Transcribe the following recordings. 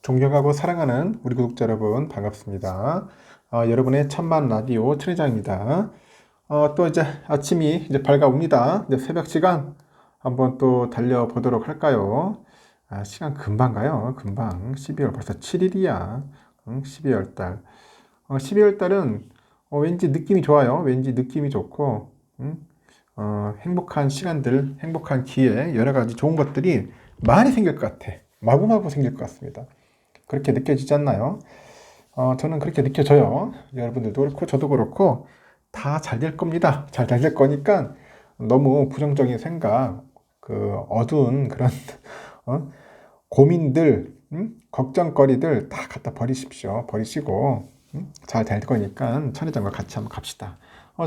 존경하고 사랑하는 우리 구독자 여러분 반갑습니다. 여러분의 천만 라디오 천회장입니다. 또 이제 아침이 이제 밝아옵니다. 이제 새벽 시간 한번 또 달려보도록 할까요? 시간 금방 가요. 금방 12월 벌써 7일이야. 12월 달. 12월 달은 왠지 느낌이 좋아요. 왠지 느낌이 좋고 행복한 시간들, 행복한 기회, 여러 가지 좋은 것들이 많이 생길 것 같아. 마구마구 생길 것 같습니다. 그렇게 느껴지지 않나요? 저는 그렇게 느껴져요. 여러분들도 그렇고 저도 그렇고 다 잘 될 겁니다. 잘 될 거니까 너무 부정적인 생각, 그 어두운 그런 고민들, 걱정거리들 다 갖다 버리십시오. 버리시고 잘 될 거니까 천회장과 같이 한번 갑시다.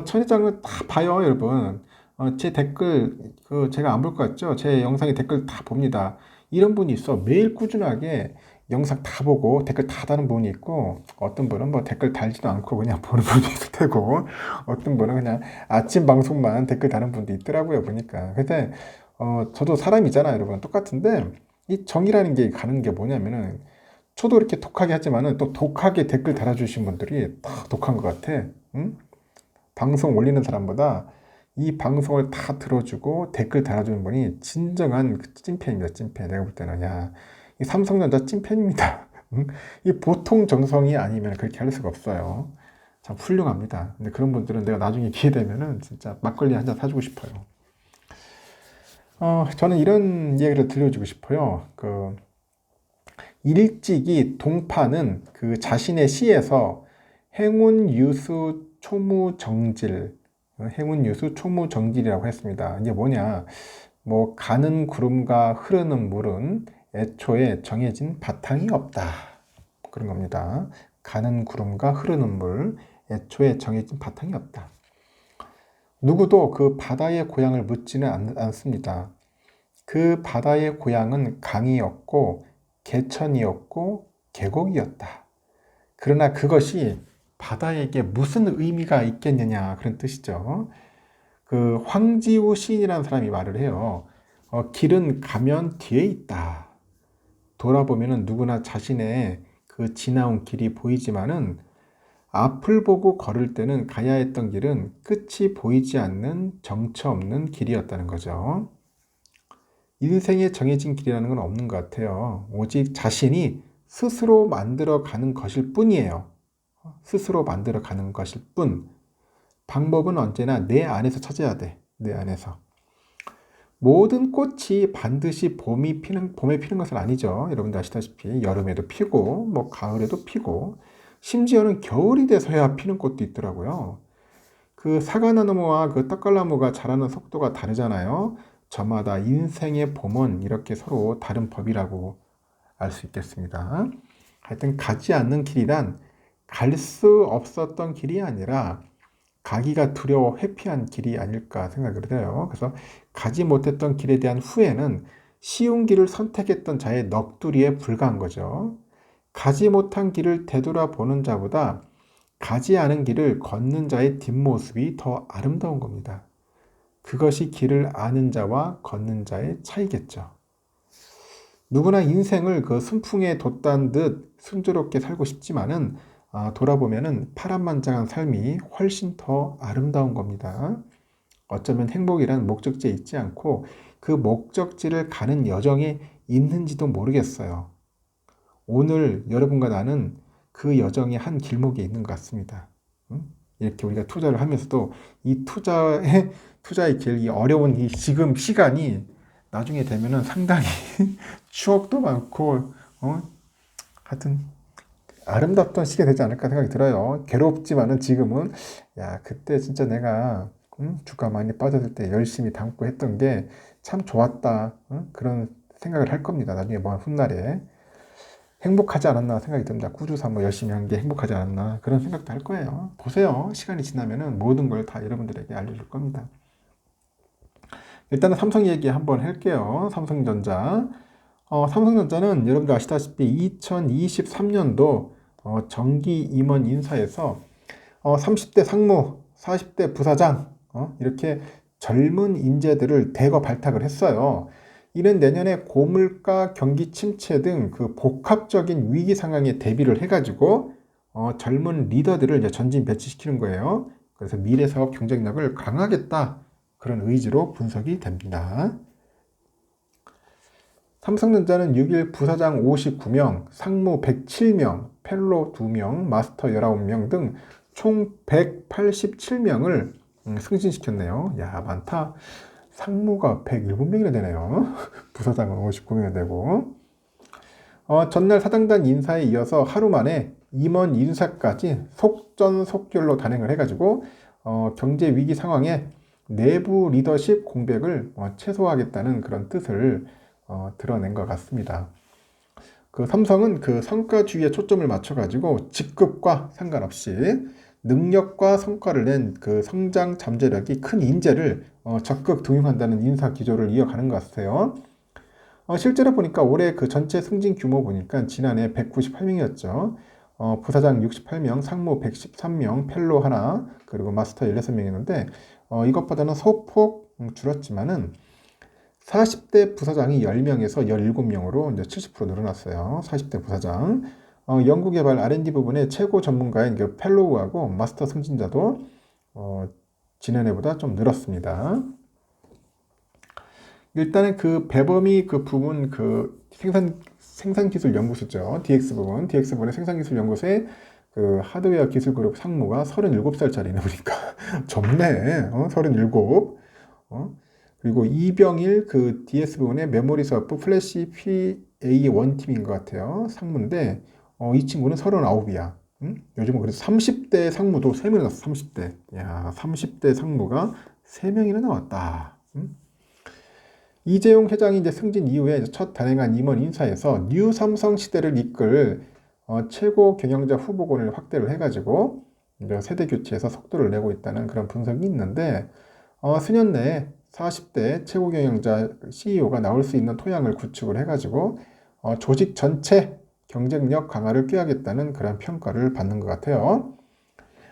천회장은 다 봐요, 여러분. 제 댓글 제가 안 볼 것 같죠? 제 영상에 댓글 다 봅니다. 이런 분이 있어. 매일 꾸준하게 영상 다 보고 댓글 다 다는 분이 있고, 어떤 분은 뭐 댓글 달지도 않고 그냥 보는 분이 있을 테고, 어떤 분은 그냥 아침 방송만 댓글 다는 분도 있더라고요, 보니까. 그래서 저도 사람이잖아요, 여러분. 똑같은데 이 정이라는 게 가는 게 뭐냐면은, 저도 이렇게 독하게 하지만은 또 독하게 댓글 달아주신 분들이 다 독한 것 같아. 응? 방송 올리는 사람보다 이 방송을 다 들어주고 댓글 달아주는 분이 진정한 찐팬입니다. 찐팬. 내가 볼 때는 이 삼성전자 찐팬입니다. 이 보통 정성이 아니면 그렇게 할 수가 없어요. 참 훌륭합니다. 근데 그런 분들은 내가 나중에 기회 되면은 진짜 막걸리 한 잔 사주고 싶어요. 저는 이런 이야기를 들려주고 싶어요. 일찍이 동파는 그 자신의 시에서 행운 유수 초무정질, 행운 유수 초무정질이라고 했습니다. 이게 뭐냐? 뭐 가는 구름과 흐르는 물은 애초에 정해진 바탕이 없다. 그런 겁니다. 가는 구름과 흐르는 물, 애초에 정해진 바탕이 없다. 누구도 그 바다의 고향을 묻지는 않습니다. 그 바다의 고향은 강이었고 개천이었고 계곡이었다. 그러나 그것이 바다에게 무슨 의미가 있겠느냐 그런 뜻이죠. 그 황지우 시인이라는 사람이 말을 해요. 길은 가면 뒤에 있다. 돌아보면은 누구나 자신의 그 지나온 길이 보이지만은 앞을 보고 걸을 때는 가야 했던 길은 끝이 보이지 않는 정처 없는 길이었다는 거죠. 인생에 정해진 길이라는 건 없는 것 같아요. 오직 자신이 스스로 만들어 가는 것일 뿐이에요. 스스로 만들어 가는 것일 뿐. 방법은 언제나 내 안에서 찾아야 돼. 내 안에서. 모든 꽃이 반드시 봄에 피는 것은 아니죠. 여러분들 아시다시피 여름에도 피고 뭐 가을에도 피고 심지어는 겨울이 돼서야 피는 꽃도 있더라고요. 그 사과나무와 그 떡갈나무가 자라는 속도가 다르잖아요. 저마다 인생의 봄은 이렇게 서로 다른 법이라고 알 수 있겠습니다. 하여튼 가지 않는 길이란 갈 수 없었던 길이 아니라 가기가 두려워 회피한 길이 아닐까 생각을 해요. 그래서 가지 못했던 길에 대한 후회는 쉬운 길을 선택했던 자의 넋두리에 불과한 거죠. 가지 못한 길을 되돌아보는 자보다 가지 않은 길을 걷는 자의 뒷모습이 더 아름다운 겁니다. 그것이 길을 아는 자와 걷는 자의 차이겠죠. 누구나 인생을 그 순풍에 돛단 듯 순조롭게 살고 싶지만은 돌아보면은 파란만장한 삶이 훨씬 더 아름다운 겁니다. 어쩌면 행복이란 목적지에 있지 않고 그 목적지를 가는 여정에 있는지도 모르겠어요. 오늘 여러분과 나는 그 여정의 한 길목에 있는 것 같습니다. 이렇게 우리가 투자를 하면서도 이 투자의 길, 이 어려운 이 지금 시간이 나중에 되면은 상당히 추억도 많고, 하여튼 아름답던 시기가 되지 않을까 생각이 들어요. 괴롭지만은 지금은, 그때 진짜 내가, 주가 많이 빠졌을 때 열심히 담고 했던 게 참 좋았다. 그런 생각을 할 겁니다. 나중에 먼 훗날에. 행복하지 않았나 생각이 듭니다. 꾸준히 뭐 열심히 한 게 행복하지 않았나 그런 생각도 할 거예요. 보세요. 시간이 지나면은 모든 걸 다 여러분들에게 알려줄 겁니다. 일단은 삼성 얘기 한번 할게요. 삼성전자. 삼성전자는 여러분들 아시다시피 2023년도 정기 임원 인사에서 30대 상무, 40대 부사장 이렇게 젊은 인재들을 대거 발탁을 했어요. 이는 내년에 고물가, 경기 침체 등 그 복합적인 위기 상황에 대비를 해가지고 젊은 리더들을 이제 전진 배치시키는 거예요. 그래서 미래 사업 경쟁력을 강화하겠다. 그런 의지로 분석이 됩니다. 삼성전자는 6일 부사장 59명, 상무 107명, 펠로 2명, 마스터 19명 등 총 187명을 승진시켰네요. 야, 많다. 상무가 107명이나 되네요. 부사장은 59명이 되고. 전날 사장단 인사에 이어서 하루 만에 임원 인사까지 속전속결로 단행을 해가지고 경제 위기 상황에 내부 리더십 공백을 최소화하겠다는 그런 뜻을 드러낸 것 같습니다. 그 삼성은 그 성과주의에 초점을 맞춰가지고 직급과 상관없이 능력과 성과를 낸 그 성장 잠재력이 큰 인재를 적극 등용한다는 인사 기조를 이어가는 것 같아요. 실제로 보니까 올해 그 전체 승진 규모 보니까 지난해 198명이었죠. 부사장 68명, 상무 113명, 펠로 하나, 그리고 마스터 16명이었는데 이것보다는 소폭 줄었지만은 40대 부사장이 10명에서 17명으로 이제 70% 늘어났어요. 40대 부사장. 연구개발 R&D 부분의 최고 전문가인 그 펠로우하고 마스터 승진자도 지난해보다 좀 늘었습니다. 일단은 그 배범이 그 부문 그 생산기술연구소죠. DX 부분의 생산기술연구소의 그 하드웨어 기술그룹 상무가 37살짜리네 보니까 젊네. 37. 그리고 이병일 그 DS 부분의 메모리 사업부 플래시 PA1 팀인 것 같아요. 상무인데 이 친구는 39이야. 요즘은 그래서 30대 상무도 3명이 나왔어. 30대. 야, 30대 상무가 3명이나 나왔다. 이재용 회장이 이제 승진 이후에 첫 단행한 임원 인사에서 뉴 삼성 시대를 이끌 최고 경영자 후보군을 확대를 해가지고 이제 세대 교체에서 속도를 내고 있다는 그런 분석이 있는데 수년 내에 40대 최고 경영자 CEO가 나올 수 있는 토양을 구축을 해가지고 조직 전체 경쟁력 강화를 꾀하겠다는 그런 평가를 받는 것 같아요.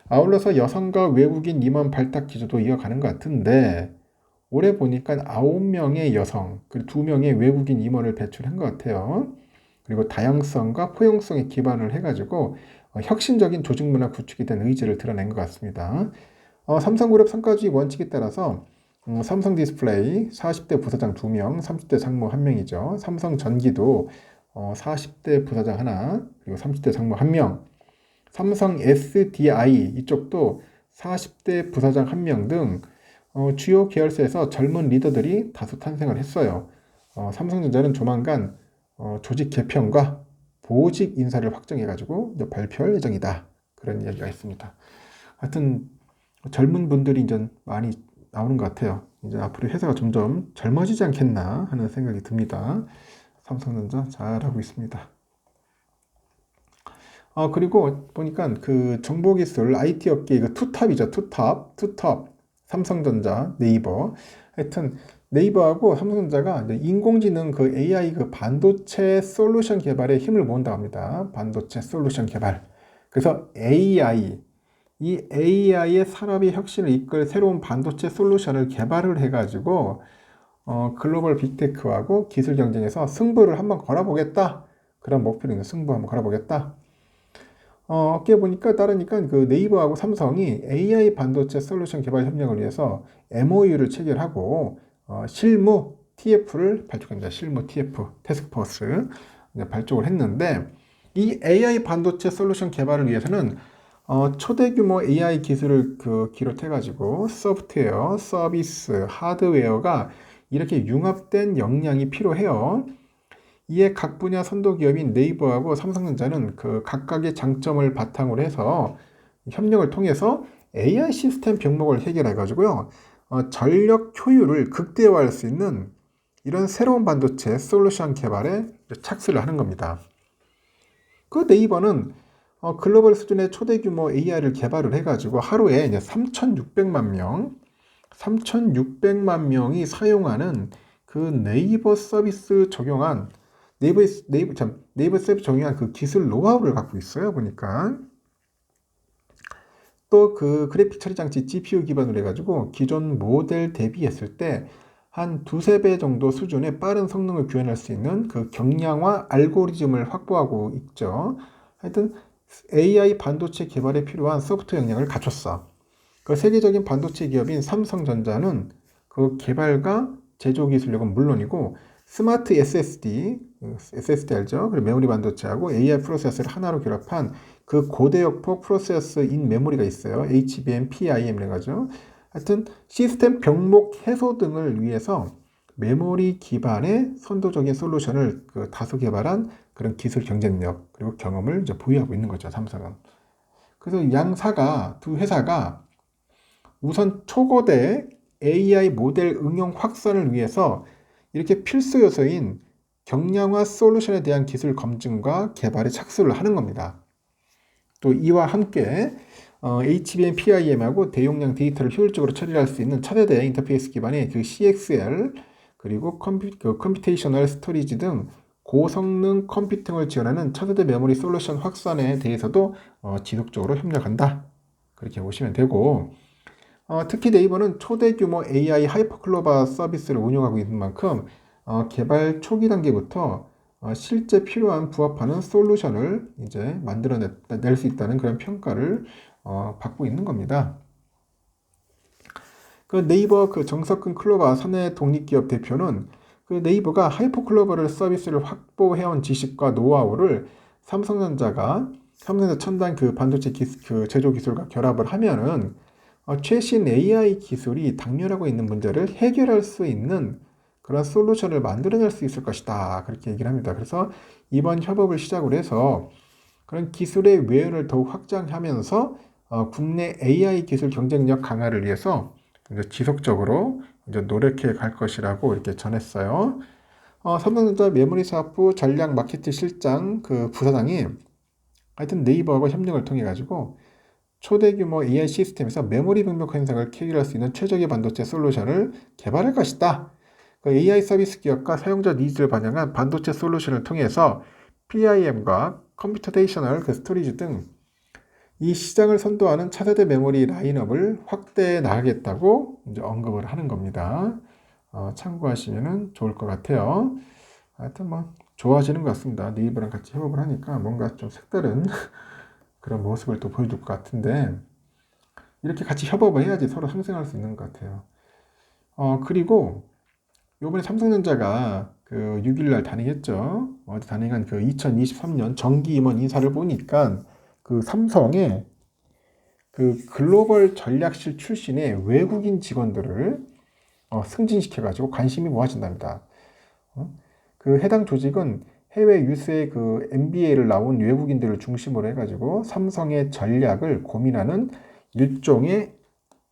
아울러서 여성과 외국인 임원 발탁 기조도 이어가는 것 같은데 올해 보니까 9명의 여성, 그리고 2명의 외국인 임원을 배출한 것 같아요. 그리고 다양성과 포용성에 기반을 해가지고 혁신적인 조직 문화 구축에 대한 의지를 드러낸 것 같습니다. 삼성그룹 성과주의 원칙에 따라서 삼성 디스플레이 40대 부사장 2명, 30대 상무 1명이죠. 삼성 전기도 40대 부사장 하나, 그리고 30대 상무 1명. 삼성 SDI 이쪽도 40대 부사장 1명 등 주요 계열사에서 젊은 리더들이 다수 탄생을 했어요. 삼성전자는 조만간 조직 개편과 보직 인사를 확정해가지고 발표할 예정이다. 그런 이야기가 있습니다. 하여튼 젊은 분들이 이제 많이 나오는 것 같아요. 이제 앞으로 회사가 점점 젊어지지 않겠나 하는 생각이 듭니다. 삼성전자 잘하고 있습니다. 그리고 보니까 그 정보기술 IT 업계의 그 투탑이죠. 투탑. 삼성전자, 네이버. 하여튼 네이버하고 삼성전자가 인공지능 그 AI 그 반도체 솔루션 개발에 힘을 모은다고 합니다. 반도체 솔루션 개발. 그래서 이 AI의 산업의 혁신을 이끌 새로운 반도체 솔루션을 개발을 해가지고 글로벌 빅테크하고 기술 경쟁에서 승부를 한번 걸어보겠다. 그런 목표로 있는 승부 한번 걸어보겠다. 어깨 보니까 따르니까 그 네이버하고 삼성이 AI 반도체 솔루션 개발 협력을 위해서 MOU를 체결하고 실무 TF를 발족합니다. 실무 TF 태스크포스 발족을 했는데 이 AI 반도체 솔루션 개발을 위해서는 초대 규모 AI 기술을 기록해가지고 소프트웨어, 서비스, 하드웨어가 이렇게 융합된 역량이 필요해요. 이에 각 분야 선도 기업인 네이버하고 삼성전자는 그 각각의 장점을 바탕으로 해서 협력을 통해서 AI 시스템 병목을 해결해가지고요. 전력 효율을 극대화할 수 있는 이런 새로운 반도체 솔루션 개발에 착수를 하는 겁니다. 그 네이버는 글로벌 수준의 초대 규모 AI를 개발을 해가지고 하루에 이제 3,600만 명이 사용하는 그 네이버 서비스 적용한 네이버 서비스 적용한 그 기술 노하우를 갖고 있어요. 보니까 또 그 그래픽 처리 장치 GPU 기반으로 해가지고 기존 모델 대비했을 때 한 두세 배 정도 수준의 빠른 성능을 구현할 수 있는 그 경량화 알고리즘을 확보하고 있죠. 하여튼 AI 반도체 개발에 필요한 소프트웨어 역량을 갖췄어. 그 세계적인 반도체 기업인 삼성전자는 그 개발과 제조 기술력은 물론이고 스마트 SSD 알죠? 그리고 메모리 반도체하고 AI 프로세서를 하나로 결합한 그 고대역폭 프로세서 인 메모리가 있어요. HBM, PIM이라고 하죠. 하여튼 시스템 병목 해소 등을 위해서 메모리 기반의 선도적인 솔루션을 그 다수 개발한 그런 기술 경쟁력 그리고 경험을 이제 보유하고 있는 거죠, 삼성은. 그래서 두 회사가 우선 초거대 AI 모델 응용 확산을 위해서 이렇게 필수 요소인 경량화 솔루션에 대한 기술 검증과 개발에 착수를 하는 겁니다. 또 이와 함께 HBM PIM하고 대용량 데이터를 효율적으로 처리할 수 있는 차세대 인터페이스 기반의 그 CXL 그리고 컴퓨테이셔널 스토리지 등 고성능 컴퓨팅을 지원하는 차세대 메모리 솔루션 확산에 대해서도 지속적으로 협력한다. 그렇게 보시면 되고 특히 네이버는 초대 규모 AI 하이퍼클로바 서비스를 운영하고 있는 만큼 개발 초기 단계부터 실제 필요한 부합하는 솔루션을 이제 만들어낼 수 있다는 그런 평가를 받고 있는 겁니다. 그 네이버 그 정석근 클로바 사내 독립기업 대표는 그 네이버가 하이퍼클로버를 서비스를 확보해온 지식과 노하우를 삼성전자 첨단 그 반도체 그 제조 기술과 결합을 하면은 최신 AI 기술이 당면하고 있는 문제를 해결할 수 있는 그런 솔루션을 만들어낼 수 있을 것이다. 그렇게 얘기를 합니다. 그래서 이번 협업을 시작으로 해서 그런 기술의 외연을 더욱 확장하면서 국내 AI 기술 경쟁력 강화를 위해서 이제 지속적으로 이제 노력해 갈 것이라고 이렇게 전했어요. 삼성전자 메모리 사업부 전략 마케팅 실장 그 부사장이 하여튼 네이버하고 협력을 통해 가지고 초대 규모 AI 시스템에서 메모리 병목 현상을 해결할 수 있는 최적의 반도체 솔루션을 개발할 것이다. 그 AI 서비스 기업과 사용자 니즈를 반영한 반도체 솔루션을 통해서 PIM과 컴퓨테이셔널 그 스토리지 등 이 시장을 선도하는 차세대 메모리 라인업을 확대해 나가겠다고 이제 언급을 하는 겁니다. 참고하시면 좋을 것 같아요. 하여튼 뭐 좋아지는 것 같습니다. 네이버랑 같이 협업을 하니까 뭔가 좀 색다른 그런 모습을 또 보여줄 것 같은데 이렇게 같이 협업을 해야지 서로 상생할 수 있는 것 같아요. 그리고 요번에 삼성전자가 그 6일날 단행했죠. 어제 단행한 그 2023년 정기 임원 인사를 보니까 그 삼성의 그 글로벌 전략실 출신의 외국인 직원들을 승진시켜가지고 관심이 모아진답니다. 그 해당 조직은 해외 유수의 그 MBA를 나온 외국인들을 중심으로 해가지고 삼성의 전략을 고민하는 일종의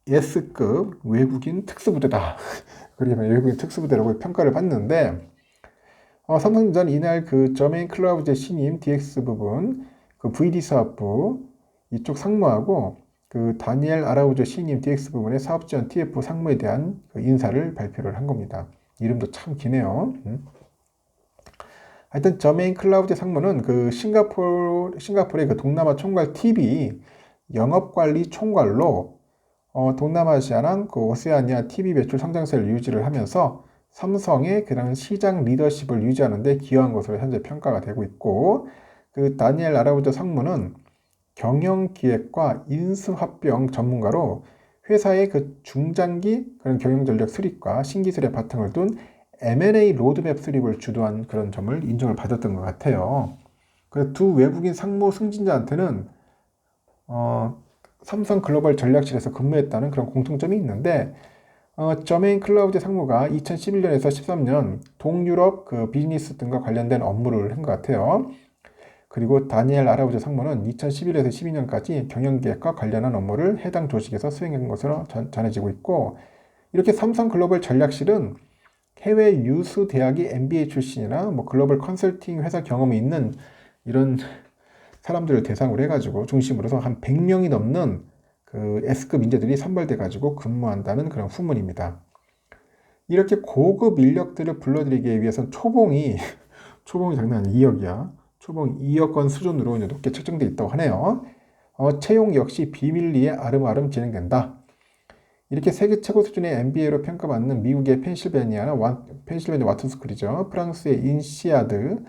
S급 외국인 특수부대다. 그러면 외국인 특수부대라고 평가를 받는데 삼성전자는 이날 그 저메인 클라우드의 신임 DX 부분 그 VD 사업부 이쪽 상무하고 그 다니엘 아라우조 신임 DX 부분의 사업지원 TF 상무에 대한 그 인사를 발표를 한 겁니다. 이름도 참 기네요. 하여튼 저메인 클라우드 상무는 그 싱가포르의 그 동남아 총괄 TV 영업관리 총괄로 동남아시아랑 그 오세아니아 TV 매출 성장세를 유지를 하면서 삼성의 그런 시장 리더십을 유지하는 데 기여한 것으로 현재 평가가 되고 있고 그 다니엘 아라우조 상무는 경영기획과 인수합병 전문가로 회사의 그 중장기 그런 경영전력 수립과 신기술의 바탕을 둔 M&A 로드맵 수립을 주도한 그런 점을 인정을 받았던 것 같아요. 그 두 외국인 상무 승진자한테는 삼성 글로벌 전략실에서 근무했다는 그런 공통점이 있는데 저메인 클라우드 상무가 2011년에서 13년 동유럽 그 비즈니스 등과 관련된 업무를 한 것 같아요. 그리고 다니엘 아라우조 상무는 2011에서 12년까지 경영기획과 관련한 업무를 해당 조직에서 수행한 것으로 전해지고 있고 이렇게 삼성 글로벌 전략실은 해외 유수 대학이 MBA 출신이나 뭐 글로벌 컨설팅 회사 경험이 있는 이런 사람들을 대상으로 해가지고 중심으로서 한 100명이 넘는 그 S급 인재들이 선발돼 가지고 근무한다는 그런 후문입니다. 이렇게 고급 인력들을 불러들이기 위해선 초봉이 장난 아니야. 2억이야. 초봉 2억 원 수준으로 높게 책정돼 있다고 하네요. 채용 역시 비밀리에 아름아름 진행된다. 이렇게 세계 최고 수준의 MBA로 평가받는 미국의 펜실베니아 와트스쿨이죠. 프랑스의 인시아드,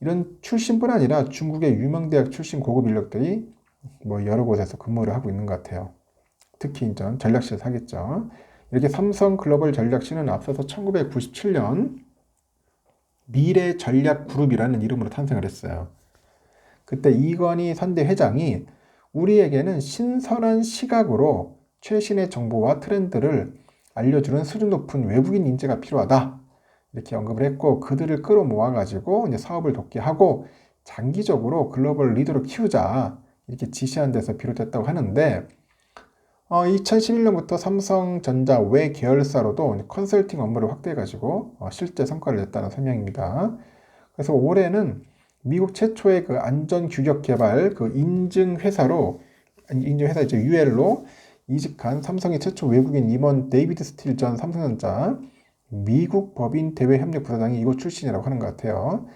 이런 출신뿐 아니라 중국의 유명 대학 출신 고급 인력들이 뭐 여러 곳에서 근무를 하고 있는 것 같아요. 특히 이제 전략실에서 하겠죠. 이렇게 삼성 글로벌 전략실은 앞서서 1997년 미래 전략 그룹이라는 이름으로 탄생을 했어요. 그때 이건희 선대 회장이 우리에게는 신선한 시각으로 최신의 정보와 트렌드를 알려주는 수준 높은 외국인 인재가 필요하다. 이렇게 언급을 했고, 그들을 끌어모아가지고 이제 사업을 돕게 하고 장기적으로 글로벌 리더로 키우자. 이렇게 지시한 데서 비롯됐다고 하는데, 2011년부터 삼성전자 외 계열사로도 컨설팅 업무를 확대해가지고 실제 성과를 냈다는 설명입니다. 그래서 올해는 미국 최초의 그 안전규격개발 그 인증회사 이제 UL로 이직한 삼성의 최초 외국인 임원 데이비드 스틸 전 삼성전자 미국 법인 대외 협력 부사장이 이곳 출신이라고 하는 것 같아요.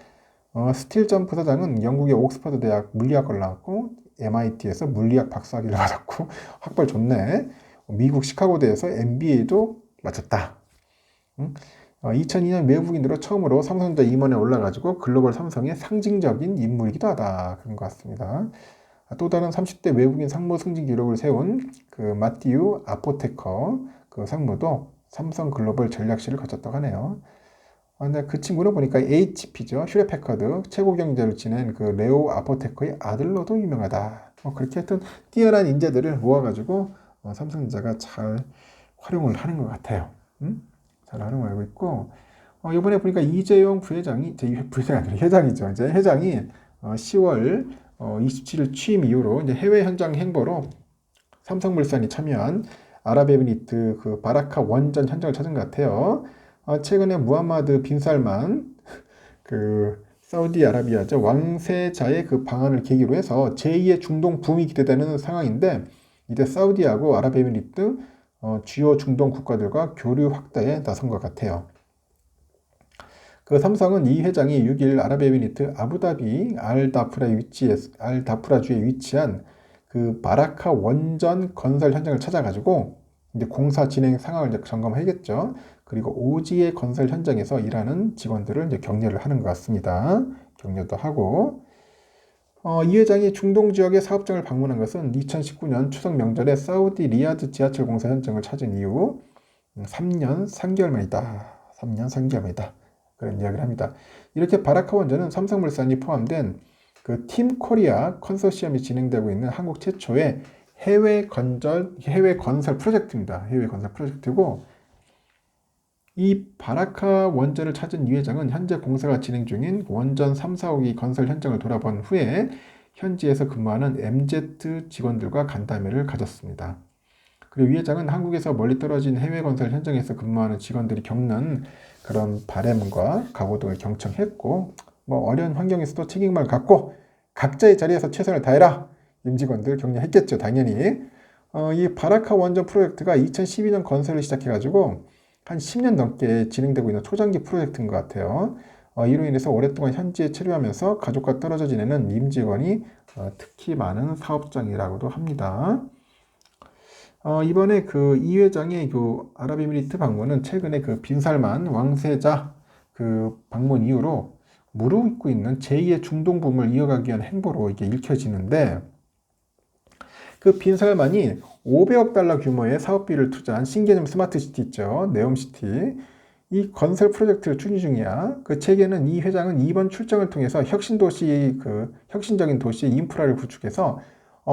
스틸 전 부사장은 영국의 옥스퍼드 대학 물리학을 나왔고 MIT에서 물리학 박사학위를 받았고 학벌 좋네. 미국 시카고대에서 MBA도 마쳤다. 2002년 외국인으로 처음으로 삼성전자 임원에 올라가지고 글로벌 삼성의 상징적인 인물이기도 하다. 그런 것 같습니다. 또 다른 30대 외국인 상무 승진 기록을 세운 그 마티유 아포테커 그 상무도 삼성 글로벌 전략실을 거쳤다고 하네요. 근데 그 친구는 보니까 HP죠. 휴레패커드 최고 경제를 지낸 그 레오 아포테커의 아들로도 유명하다. 그렇게 하여튼 뛰어난 인재들을 모아가지고 삼성전자가 잘 활용을 하는 것 같아요. 잘 활용하고 있고, 이번에 보니까 이재용 부회장이, 부회장이 아니라 회장이죠. 이제 회장이 10월 27일 취임 이후로 이제 해외 현장 행보로 삼성물산이 참여한 아랍에미리트 그 바라카 원전 현장을 찾은 것 같아요. 최근에 무함마드 빈 살만 그 사우디아라비아죠 왕세자의 그 방한을 계기로 해서 제2의 중동 붐이 기대되는 상황인데 이제 사우디하고 아랍에미리트 주요 중동 국가들과 교류 확대에 나선 것 같아요. 그 삼성은 이 회장이 6일 아랍에미리트 아부다비 알다프라주에 위치한 그 바라카 원전 건설 현장을 찾아가지고 이제 공사 진행 상황을 이제 점검하겠죠. 그리고 오지의 건설 현장에서 일하는 직원들을 이제 격려를 하는 것 같습니다. 격려도 하고, 이 회장이 중동 지역의 사업장을 방문한 것은 2019년 추석 명절에 사우디 리야드 지하철 공사 현장을 찾은 이후 3년 3개월 만이다. 3년 3개월 만이다. 그런 이야기를 합니다. 이렇게 바라카 원전은 삼성물산이 포함된 그 팀 코리아 컨소시엄이 진행되고 있는 한국 최초의 해외 건설 프로젝트입니다. 해외 건설 프로젝트고, 이 바라카 원전을 찾은 이 회장은 현재 공사가 진행 중인 원전 3, 4호기 건설 현장을 돌아본 후에 현지에서 근무하는 MZ 직원들과 간담회를 가졌습니다. 그리고 이 회장은 한국에서 멀리 떨어진 해외 건설 현장에서 근무하는 직원들이 겪는 그런 바램과 각오 등을 경청했고, 어려운 환경에서도 책임감을 갖고 각자의 자리에서 최선을 다해라. 임직원들 격려했겠죠, 당연히. 이 바라카 원전 프로젝트가 2012년 건설을 시작해가지고 한 10년 넘게 진행되고 있는 초장기 프로젝트인 것 같아요. 이로 인해서 오랫동안 현지에 체류하면서 가족과 떨어져 지내는 임직원이 특히 많은 사업장이라고도 합니다. 이번에 그 이 회장의 그 아랍에미리트 방문은 최근에 그 빈살만 왕세자 그 방문 이후로 무르익고 있는 제2의 중동 붐을 이어가기 위한 행보로 이게 읽혀지는데, 그 빈살만이 500억 달러 규모의 사업비를 투자한 신개념 스마트시티 있죠. 네옴시티. 이 건설 프로젝트를 추진 중이야. 그 책에는 이 회장은 이번 출장을 통해서 혁신적인 도시 인프라를 구축해서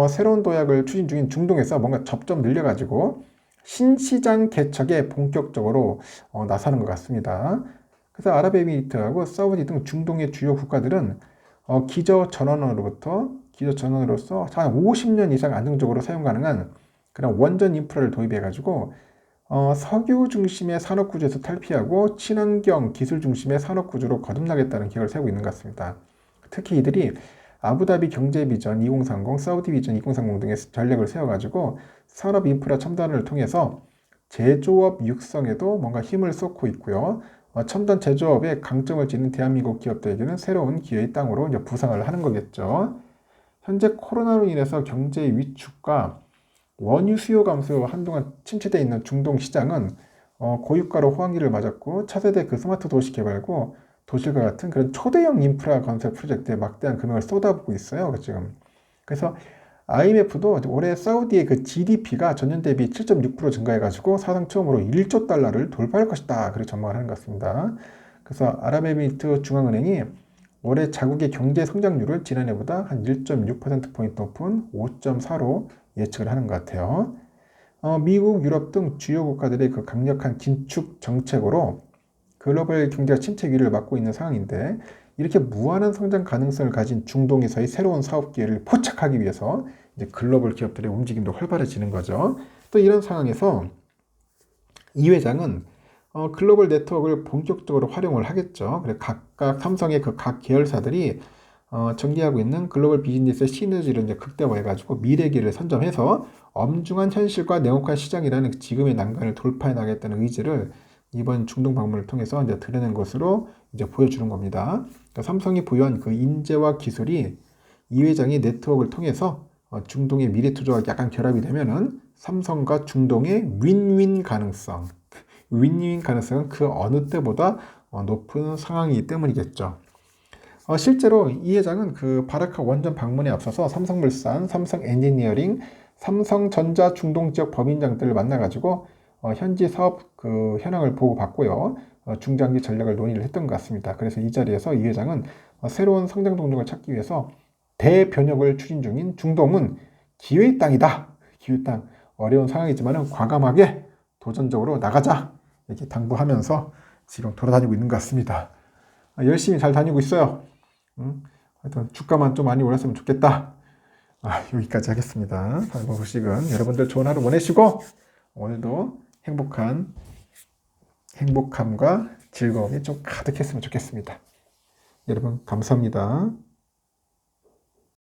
새로운 도약을 추진 중인 중동에서 뭔가 접점 늘려가지고 신시장 개척에 본격적으로 나서는 것 같습니다. 그래서 아랍에미리트하고 사우디 등 중동의 주요 국가들은 기저 전원으로서 한 50년 이상 안정적으로 사용 가능한 그런 원전 인프라를 도입해가지고 석유 중심의 산업 구조에서 탈피하고 친환경 기술 중심의 산업 구조로 거듭나겠다는 계획을 세우고 있는 것 같습니다. 특히 이들이 아부다비 경제 비전 2030, 사우디 비전 2030 등의 전략을 세워가지고 산업 인프라 첨단을 통해서 제조업 육성에도 뭔가 힘을 쏟고 있고요. 첨단 제조업의 강점을 지닌 대한민국 기업들에게는 새로운 기회의 땅으로 이제 부상을 하는 거겠죠. 현재 코로나로 인해서 경제 위축과 원유 수요 감소 한동안 침체되어 있는 중동 시장은 고유가로 호황기를 맞았고 차세대 그 스마트 도시 개발고 도실과 같은 그런 초대형 인프라 건설 프로젝트에 막대한 금액을 쏟아붓고 있어요. 지금. 그래서 IMF도 올해 사우디의 그 GDP가 전년 대비 7.6% 증가해가지고 사상 처음으로 1조 달러를 돌파할 것이다. 그렇게 전망을 하는 것 같습니다. 그래서 아랍에미리트 중앙은행이 올해 자국의 경제 성장률을 지난해보다 한 1.6%포인트 높은 5.4로 예측을 하는 것 같아요. 미국, 유럽 등 주요 국가들의 그 강력한 긴축 정책으로 글로벌 경제가 침체 위기를 맞고 있는 상황인데 이렇게 무한한 성장 가능성을 가진 중동에서의 새로운 사업 기회를 포착하기 위해서 이제 글로벌 기업들의 움직임도 활발해지는 거죠. 또 이런 상황에서 이 회장은 글로벌 네트워크를 본격적으로 활용을 하겠죠. 그래서 각각 삼성의 그 각 계열사들이 전개하고 있는 글로벌 비즈니스의 시너지를 이제 극대화해가지고 미래기를 선점해서 엄중한 현실과 냉혹한 시장이라는 지금의 난관을 도파해 나가겠다는 의지를 이번 중동 방문을 통해서 이제 드러낸 것으로 이제 보여주는 겁니다. 그러니까 삼성이 보유한 그 인재와 기술이 이 회장이 네트워크를 통해서 중동의 미래 투자와 약간 결합이 되면은 삼성과 중동의 윈윈 가능성, 윈윈 가능성은 그 어느 때보다 높은 상황이기 때문이겠죠. 실제로 이 회장은 그 바라카 원전 방문에 앞서서 삼성물산, 삼성엔지니어링, 삼성전자 중동 지역 법인장들을 만나가지고 현지 사업 그 현황을 보고받고요. 중장기 전략을 논의를 했던 것 같습니다. 그래서 이 자리에서 이 회장은 새로운 성장 동력을 찾기 위해서 대변혁을 추진 중인 중동은 기회의 땅이다. 기회의 땅. 어려운 상황이지만 과감하게 도전적으로 나가자. 이렇게 당부하면서 지금 돌아다니고 있는 것 같습니다. 열심히 잘 다니고 있어요. 하여튼 주가만 좀 많이 올랐으면 좋겠다. 여기까지 하겠습니다. 다음 소식은 여러분들 좋은 하루 보내시고 오늘도 행복함과 즐거움이 좀 가득했으면 좋겠습니다. 여러분 감사합니다.